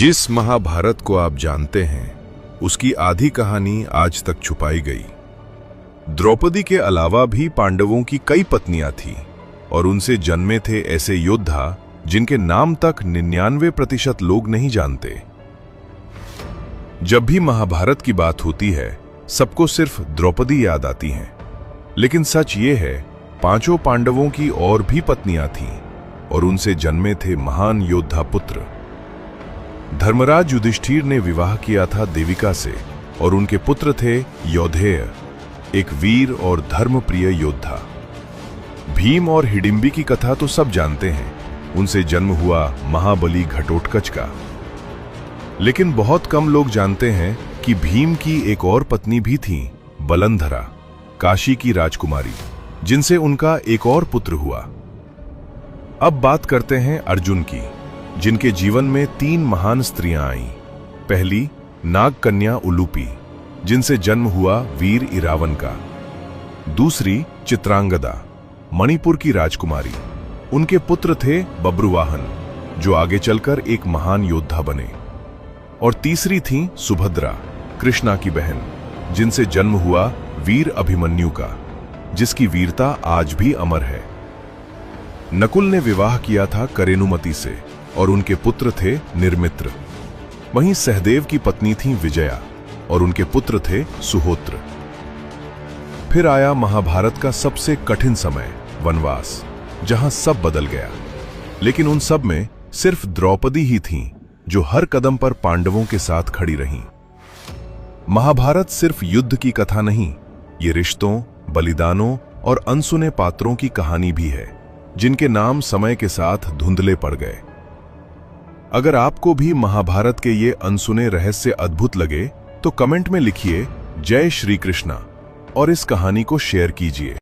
जिस महाभारत को आप जानते हैं उसकी आधी कहानी आज तक छुपाई गई। द्रौपदी के अलावा भी पांडवों की कई पत्नियां थीं और उनसे जन्मे थे ऐसे योद्धा जिनके नाम तक 99% लोग नहीं जानते। जब भी महाभारत की बात होती है सबको सिर्फ द्रौपदी याद आती हैं, लेकिन सच ये है पांचों पांडवों की और भी पत्नियां थीं और उनसे जन्मे थे महान योद्धा पुत्र। धर्मराज युधिष्ठिर ने विवाह किया था देविका से और उनके पुत्र थे यौधेय, एक वीर और धर्मप्रिय योद्धा। भीम और हिडिंबी की कथा तो सब जानते हैं, उनसे जन्म हुआ महाबली घटोत्कच का। लेकिन बहुत कम लोग जानते हैं कि भीम की एक और पत्नी भी थी, बलंधरा, काशी की राजकुमारी, जिनसे उनका एक और पुत्र हुआ। अब बात करते हैं अर्जुन की, जिनके जीवन में 3 महान स्त्रियां आईं। पहली नाग कन्या उलूपी, जिनसे जन्म हुआ वीर इरावन का। दूसरी चित्रांगदा, मणिपुर की राजकुमारी, उनके पुत्र थे बब्रुवाहन, जो आगे चलकर एक महान योद्धा बने। और तीसरी थी सुभद्रा, कृष्णा की बहन, जिनसे जन्म हुआ वीर अभिमन्यु का, जिसकी वीरता आज भी अमर है। नकुल ने विवाह किया था करेनुमति से और उनके पुत्र थे निर्मित्र। वहीं सहदेव की पत्नी थी विजया और उनके पुत्र थे सुहोत्र। फिर आया महाभारत का सबसे कठिन समय, वनवास, जहां सब बदल गया। लेकिन उन सब में सिर्फ द्रौपदी ही थीं जो हर कदम पर पांडवों के साथ खड़ी रहीं। महाभारत सिर्फ युद्ध की कथा नहीं, ये रिश्तों, बलिदानों और अनसुने पात्रों की कहानी भी है, जिनके नाम समय के साथ धुंधले पड़ गए। अगर आपको भी महाभारत के ये अनसुने रहस्य अद्भुत लगे तो कमेंट में लिखिए जय श्री कृष्णा और इस कहानी को शेयर कीजिए।